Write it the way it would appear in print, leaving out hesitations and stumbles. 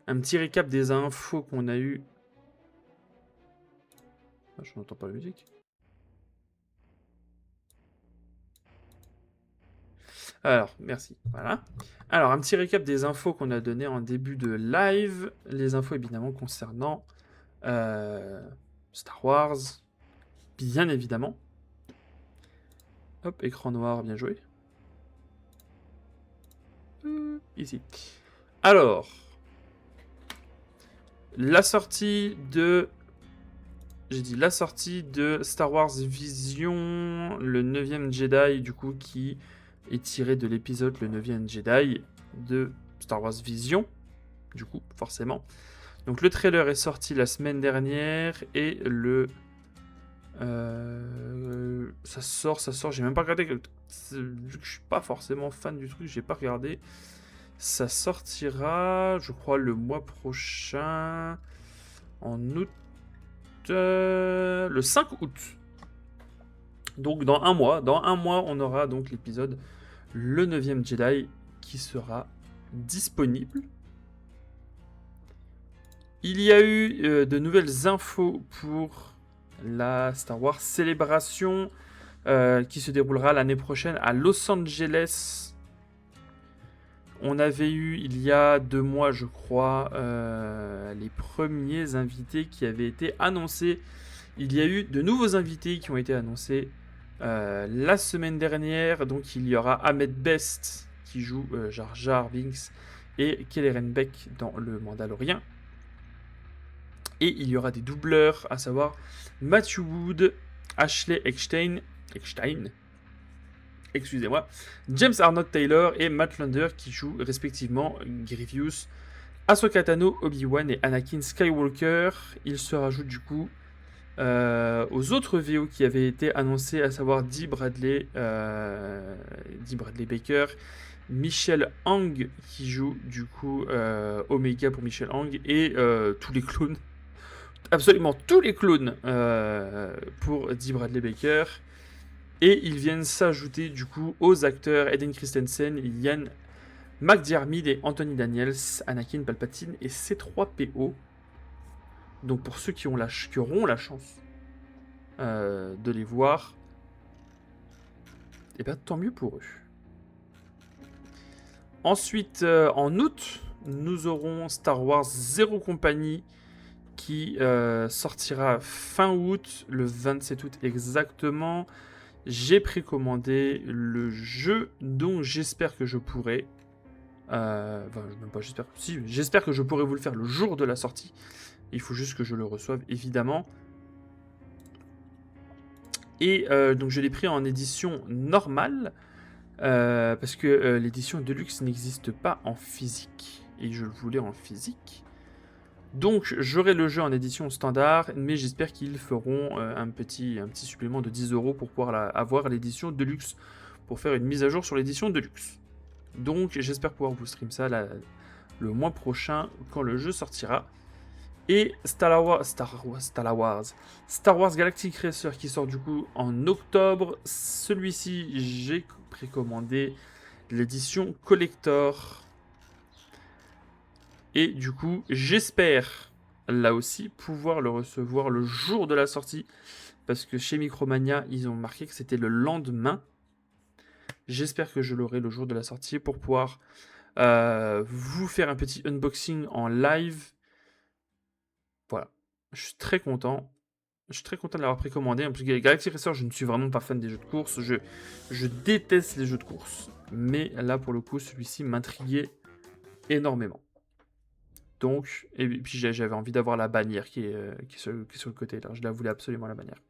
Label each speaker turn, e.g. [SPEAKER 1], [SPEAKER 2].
[SPEAKER 1] un petit récap des infos qu'on a eues. Ah, je n'entends pas la musique. Alors, merci. Voilà. Alors, un petit récap des infos qu'on a données en début de live. Les infos, évidemment, concernant Star Wars, bien évidemment. Hop, écran noir, bien joué. Ici. Alors, la sortie de... J'ai dit la sortie de Star Wars Vision, le 9e Jedi, du coup, qui est tiré de l'épisode Le 9e Jedi de Star Wars Vision, du coup, forcément. Donc le trailer est sorti la semaine dernière et le... ça sort, j'ai même pas regardé. Vu que je suis pas forcément fan du truc, j'ai pas regardé. Ça sortira, je crois, le mois prochain, en août, le 5 août. Donc dans un mois, on aura donc l'épisode Le 9e Jedi qui sera disponible. Il y a eu de nouvelles infos pour la Star Wars Célébration qui se déroulera l'année prochaine à Los Angeles. On avait eu, il y a 2 mois, je crois, les premiers invités qui avaient été annoncés. Il y a eu de nouveaux invités qui ont été annoncés la semaine dernière. Donc, il y aura Ahmed Best qui joue Jar Jar Binks et Kelleran Beck dans Le Mandalorien. Et il y aura des doubleurs, à savoir Matthew Wood, Ashley Eckstein, excusez-moi, James Arnold Taylor et Matt Lander qui jouent respectivement Grievous, Ahsoka Tano, Obi-Wan et Anakin Skywalker. Il se rajoute du coup aux autres VO qui avaient été annoncés, à savoir Dee Bradley Baker, Michel Hang qui joue du coup Omega pour Michel Hang et tous les clones, absolument tous les clones pour Dee Bradley Baker. Et ils viennent s'ajouter du coup aux acteurs Hayden Christensen, Ian McDiarmid et Anthony Daniels, Anakin Palpatine et C3PO. Donc pour ceux qui auront la chance de les voir, et bien tant mieux pour eux. Ensuite, en août, nous aurons Star Wars Zero Company qui sortira fin août, le 27 août exactement. J'ai précommandé le jeu, donc j'espère que je pourrai. Enfin, même pas j'espère. Si, j'espère que je pourrai vous le faire le jour de la sortie. Il faut juste que je le reçoive, évidemment. Et donc je l'ai pris en édition normale. Parce que l'édition Deluxe n'existe pas en physique. Et je le voulais en physique. Donc j'aurai le jeu en édition standard, mais j'espère qu'ils feront un petit supplément de 10€ pour pouvoir avoir l'édition Deluxe, pour faire une mise à jour sur l'édition Deluxe. Donc j'espère pouvoir vous stream ça le mois prochain quand le jeu sortira. Et Star Wars Galactic Racer qui sort du coup en octobre. Celui-ci, j'ai précommandé l'édition collector. Et du coup, j'espère là aussi pouvoir le recevoir le jour de la sortie. Parce que chez Micromania, ils ont marqué que c'était le lendemain. J'espère que je l'aurai le jour de la sortie pour pouvoir vous faire un petit unboxing en live. Voilà. Je suis très content. Je suis très content de l'avoir précommandé. En plus, Galactic Racer, je ne suis vraiment pas fan des jeux de course. Je déteste les jeux de course. Mais là, pour le coup, celui-ci m'intriguait énormément. Donc, et puis j'avais envie d'avoir la bannière qui est sur le côté. Là. Je la voulais absolument, la bannière.